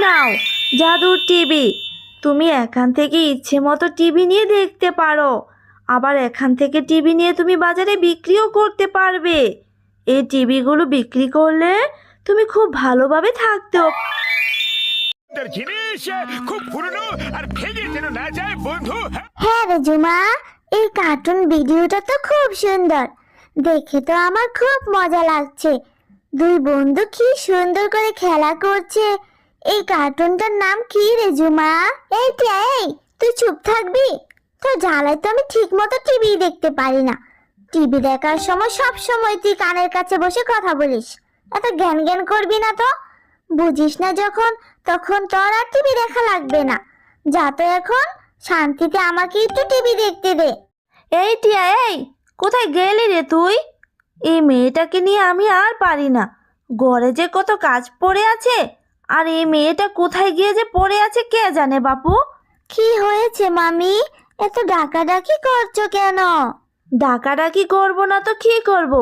নাও জাদুর টিভি। তুমি এখান থেকে ইচ্ছে মতো টিভি নিয়ে দেখতে পারো, আবার এখান থেকে টিভি নিয়ে তুমি বাজারে বিক্রিও করতে পারবে। এই টিভিগুলো বিক্রি করলে তুমি খুব ভালোভাবে থাকতেও। জিনিস খুব পুরনো আর ভেঙে যেন না যায় বন্ধু। হ্যাঁ রে জুমা, এই কার্টুন ভিডিওটা তো খুব সুন্দর, দেখে তো আমার খুব মজা লাগছে। দুই বন্ধু কি সুন্দর করে খেলা করছে। এই কার্টুনটার নাম কি রে জুমা? এই তুই চুপ থাকবি? তোর জ্বালায় তো আমি ঠিক মতো টিভি দেখতে পারি না। টিভি দেখার সময় সব সময় তুই কানের কাছে বসে কথা বলিস, এত জ্ঞান জ্ঞান করবি না তো। বুঝিস না যখন, তখন তোর আর টিভি দেখা লাগবে না। যা তো এখন শান্তিতে আমাকে একটু টিভি দেখতে দে। এই টিয়া, এই কোথায় গেলি রে তুই? এই মেয়েটাকে নিয়ে আমি আর পারি না। ঘরে যে কত কাজ পড়ে আছে, আর এই মেয়েটা কোথায় গিয়ে যে পড়ে আছে কে জানে বাপু। কি হয়েছে মামি, এত ডাকাডাকি করছো কেন? ডাকাডাকি করবো না তো কি করব?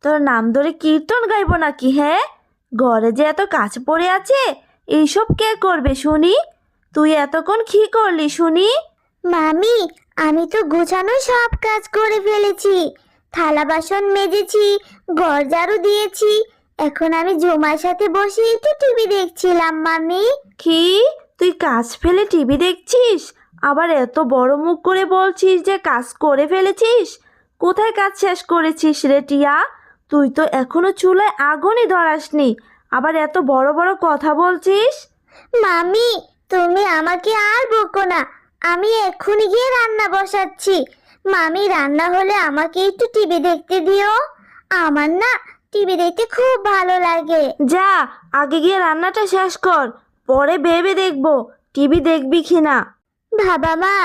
তোর নাম ধরে কীর্তন গাইবো নাকি? হ্যাঁ, ঘরে যে এত কাজ পড়ে আছে, এইসব কে করবে শুনি? তুই এতক্ষণ কি করলি শুনি? মামি, আমি তো গোছানো সব কাজ করে ফেলেছি। থালা বাসন মেজেছি, ঘর ঝাড়ু দিয়েছি। এখন আমি জুমার সাথে বসে একটু টিভি দেখছিলাম মামি। কি, তুই কাজ ফেলে টিভি দেখছিস? আবার এত বড় মুখ করে বলছিস যে কাজ করে ফেলেছিস? কোথায় কাজ শেষ করেছিস রে টিয়া? তুই তো এখনো চুলায় আগুনই ধরাসনি, আবার এত বড় বড় কথা বলছিস। মামি, তুমি আমাকে আর বকো না। আমি এক্ষুনি গিয়ে রান্না বসাচ্ছি। মামি, রান্না হলে আমাকে একটু টিভি দেখতে দিও। আমার না টিভি দেখতে খুব ভালো লাগে। যা, আগে গিয়ে রান্নাটা শেষ কর, পরে ভেবে দেখবো টিভি দেখবি কি না। বাবা মা,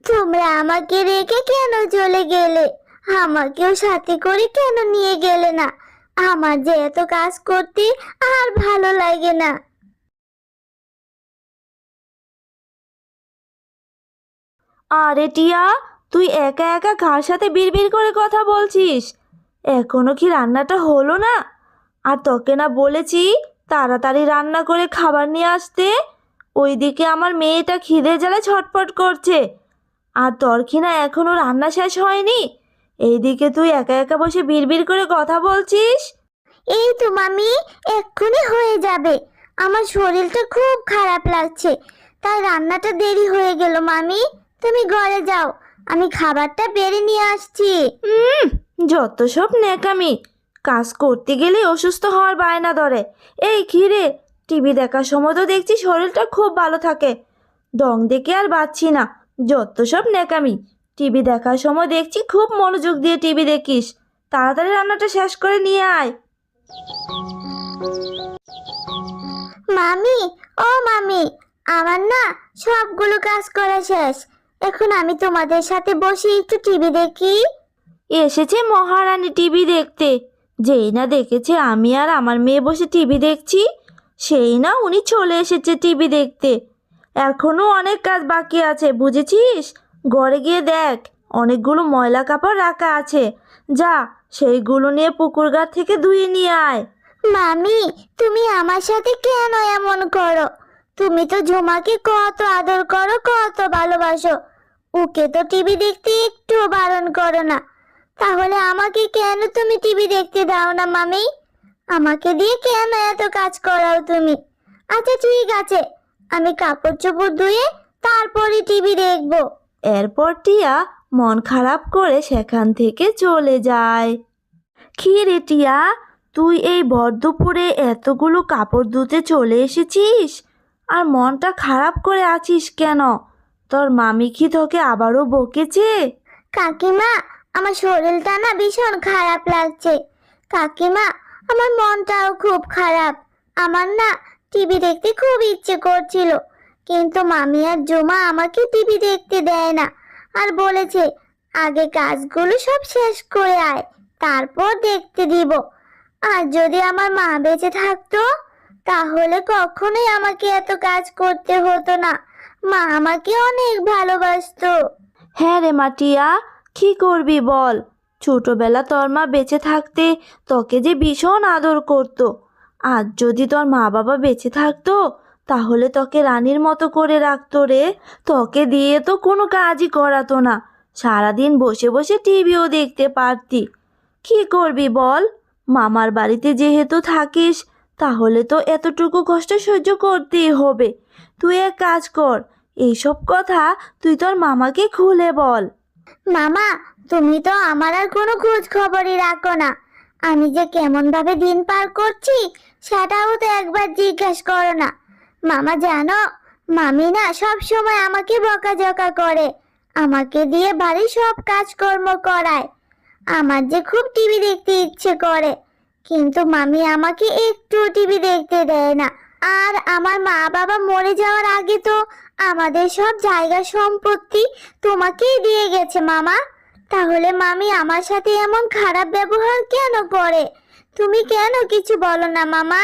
তোমরা আমাকে রেখে কেন চলে গেলে? আমাকেও সাথে করে কেন নিয়ে গেলে না? আমার যে এত কাজ করতে আর ভালো লাগে না। আরে টিয়া, তুই একা একা কার সাথে বিড়বিড় করে কথা বলছিস? এখনো কি রান্নাটা হলো না? আর তোকে না বলেছি তাড়াতাড়ি রান্না করে খাবার নিয়ে আসতে? ওইদিকে আমার মেয়েটা খিদে জ্বালায় ছটফট করছে, আর তোর কি না এখনো রান্না শেষ হয়নি? এইদিকে তুই একা একা বসে বিড়বিড় করে কথা বলছিস। এই তো মামি, এক্ষুনি হয়ে যাবে। আমার শরীরটা খুব খারাপ লাগছে, তাই রান্নাটা দেরি হয়ে গেল। মামি, তুমি ঘরে যাও, আমি খাবারটা বেড়ে নিয়ে আসছি। যত সব নেকামি, কাজ করতে গেলে অসুস্থ হওয়ার বায়না ধরে। এই কি রে, টিভি দেখার সময় তো দেখছি শরীরটা খুব ভালো থাকে, ডং দেখে আর বাঁচছি না। যত সব নেকামি, টিভি দেখার সময় দেখছি খুব মনোযোগ দিয়ে টিভি দেখিস। তাড়াতাড়ি রান্নাটা শেষ করে নিয়ে আয়। মামি, ও মামি, আমার না সবগুলো কাজ করা শেষ। এখন আমি তোমাদের সাথে বসে একটু টিভি দেখি। এসেছে মহারানী টিভি দেখতে। যেই না দেখেছে আমি আর আমার মেয়ে বসে টিভি দেখছি, সেই না উনি চলে এসেছে টিভি দেখতে। এখনো অনেক কাজ বাকি আছে, বুঝেছিস? ঘরে গিয়ে দেখ, অনেকগুলো ময়লা কাপড় রাখা আছে। যা, সেইগুলো নিয়ে পুকুর ঘাট থেকে ধুয়ে নিয়ে আয়। মামি, তুমি আমার সাথে কেন এমন করো? তুমি তো ঝুমাকে কত আদর করো, কত ভালোবাসো। ওকে তো টিভি দেখতে একটু বারণ করো না। তাহলে আমাকে কেন তুমি টিভি দেখতে দাও না মামি? আমাকে দিয়ে কেন এত কাজ করাও তুমি? আচ্ছা ঠিক আছে, আমি কাপড় চোপড় ধুয়ে তারপরে টিভি দেখবো। এরপর টিয়া মন খারাপ করে সেখান থেকে চলে যায়। কি রে টিয়া, তুই এই ভর দুপুরে এতগুলো কাপড় ধুতে চলে এসেছিস, আর মনটা খারাপ করে আছিস কেন? তোর মামি কি তোকে আবারও বকেছে? কাকিমা, আমার শরীরটা না ভীষণ খারাপ লাগছে। কাকিমা, আমার মনটাও খুব খারাপ। আমার না টিভি দেখতে খুব ইচ্ছে করছিল, কিন্তু মামি আর জুমা আমাকে টিভি দেখতে দেয় না, আর বলেছে আগে কাজগুলো সব শেষ করে আয়, তারপর দেখতে দিব। আর যদি আমার মা বেঁচে থাকতো, তাহলে কখনোই আমাকে এত কাজ করতে হতো না। মা আমাকে অনেক ভালোবাসতো। হ্যাঁ রে মাটিয়া, কি করবি বল? ছোটবেলা তোর মা বেঁচে থাকতে তোকে যে ভীষণ আদর করতো। আজ যদি তোর মা বাবা বেঁচে থাকতো, তাহলে তোকে রানীর মতো করে রাখতো রে। তোকে দিয়ে তো কোনো কাজই করাতো না, সারাদিন বসে বসে টিভিও দেখতে পারতি। কি করবি বল, মামার বাড়িতে যেহেতু থাকিস তাহলে তো এতটুকু কষ্ট সহ্য করতেই হবে। তুই এক কাজ কর, এইসব কথা তুই তোর মামাকে খুলে বল। মামা, তুমি তো আমার আর কোনো খোঁজ খবরই রাখো না। আমি যে কেমন ভাবে দিন পার করছি সেটাও তো একবার জিজ্ঞেস করো না। মামা জানো, মামি না সব সময় আমাকে বকাঝকা করে, আমাকে দিয়ে বাড়ির সব কাজকর্ম করায়। আমার যে খুব টিভি দেখতে ইচ্ছে করে, কিন্তু মামি আমাকে একটু টিভি দেখতে দেয় না। আর আমার মা বাবা মরে যাওয়ার আগে তো আমাদের সব জায়গা সম্পত্তি তোমাকেই দিয়ে গেছে মামা। তাহলে মামি আমার সাথে এমন খারাপ ব্যবহার কেন করে? তুমি কেন কিছু বলো না মামা?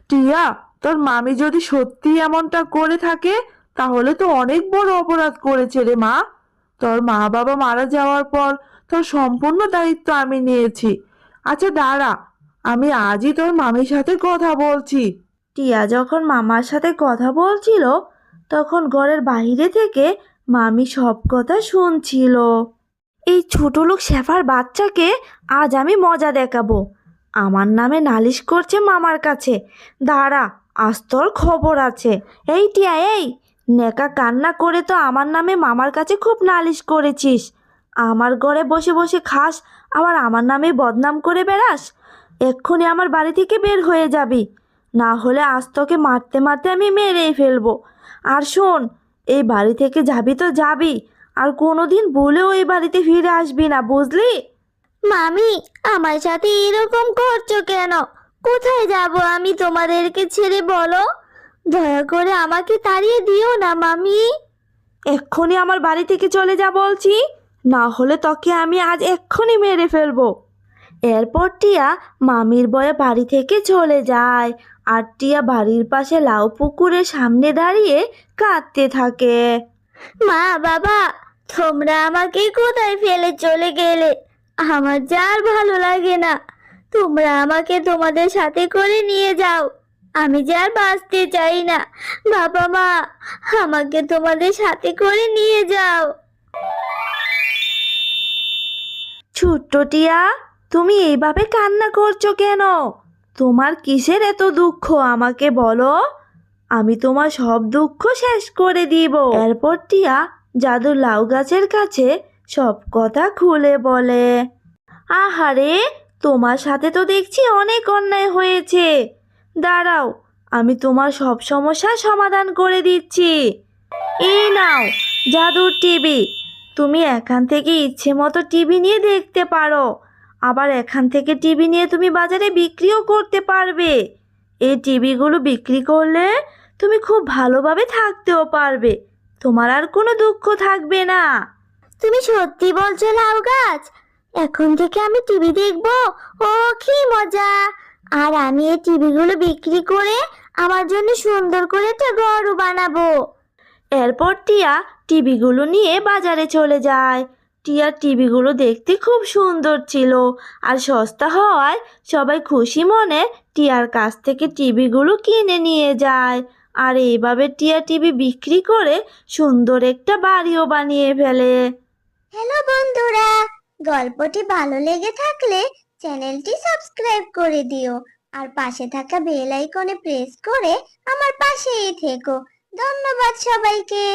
টিয়া, তোর মামি যদি সত্যি এমনটা করে থাকে তাহলে তো অনেক বড় অপরাধ করেছে রে মা। তোর মা বাবা মারা যাওয়ার পর তোর সম্পূর্ণ দায়িত্ব আমি নিয়েছি। আচ্ছা দাঁড়া, আমি আজই তোর মামির সাথে কথা বলছি। টিয়া যখন মামার সাথে কথা বলছিল তখন ঘরের বাইরে থেকে মামি সব কথা শুনছিল। এই ছোট লোক শেফার বাচ্চাকে আজ আমি মজা দেখাবো। আমার নামে নালিশ করছে মামার কাছে, দাঁড়া আজ তোর খবর আছে। এই টিয়া, এই নেকা কান্না করে তো আমার নামে মামার কাছে খুব নালিশ করেছিস। আমার ঘরে বসে বসে খাস, আবার আমার নামে বদনাম করে বেড়াস। এক্ষুনি আমার বাড়ি থেকে বের হয়ে যাবি, না হলে আজ তোকে মারতে মারতে আমি মেরেই ফেলবো। আর শোন, এই বাড়ি থেকে যাবি তো যাবি, আর কোনোদিন ভুলেও এই বাড়িতে ফিরে আসবি না, বুঝলি? মামি, আমার সাথে এরকম করছো কেন? কোথায় যাব আমি তোমাদেরকে ছেড়ে বলো? দয়া করে আমাকে তাড়িয়ে দিও না মামি। এক্ষুনি আমার বাড়ি থেকে চলে যা বলছি, না হলে তোকে আমি আজ এক্ষুনি মেরে ফেলবো। এরপর টিয়া মামির ভয়ে বাড়ি থেকে চলে যায়, আর টিয়া বাড়ির পাশে লাউ পুকুরের সামনে দাঁড়িয়ে কাঁদতে থাকে। মা বাবা, তোমরা আমাকে কোথায় ফেলে চলে গেলে? আমার যা আর ভালো লাগে না। তোমরা আমাকে তোমাদের সাথে করে নিয়ে যাও। আমি যে আর বাঁচতে চাই না। বাবা মা, আমাকে তোমাদের সাথে করে নিয়ে যাও। ছোট্ট টিয়া, তুমি এইভাবে কান্না করছো কেন? তোমার কিসের এত দুঃখ আমাকে বলো, আমি তোমার সব দুঃখ শেষ করে দিব। এরপর টিয়া জাদুর লাউ গাছের কাছে সব কথা খুলে বলে। আহারে, তোমার সাথে তো দেখছি অনেক অন্যায় হয়েছে। দাঁড়াও, আমি তোমার সব সমস্যার সমাধান করে দিচ্ছি। এই নাও জাদুর টিভি, তুমি এখান থেকে ইচ্ছে মতো টিভি নিয়ে দেখতে পারো। আবার এখান থেকে টিভি নিয়ে তুমি বাজারে বিক্রিও করতে পারবে। এই টিভিগুলো বিক্রি করলে তুমি খুব ভালোভাবে থাকতেও পারবে, তোমার আর কোনো দুঃখ থাকবে না। তুমি সত্যি বলছো লাউ গাছ? এখন থেকে আমি টিভি দেখবো? ও কি মজা! আর আমি এই টিভিগুলো বিক্রি করে আমার জন্য সুন্দর করে একটা ঘরও বানাবো। এরপর টিয়া টিভিগুলো নিয়ে বাজারে চলে যায়। টিয়ার টিভিগুলো দেখতে খুব সুন্দর ছিল, আর সস্তা হওয়ায় সবাই খুশি মনে টিয়ার কাছ থেকে টিভিগুলো কিনে নিয়ে যায়। আর এইভাবে টিয়া টিভি বিক্রি করে সুন্দর একটা বাড়িও বানিয়ে ফেলে। হ্যালো বন্ধুরা, গল্পটি ভালো লেগে থাকলে চ্যানেলটি সাবস্ক্রাইব করে দিও, আর পাশে থাকা বেল আইকনে প্রেস করে আমার পাশেই থেকো। ধন্যবাদ সবাইকে।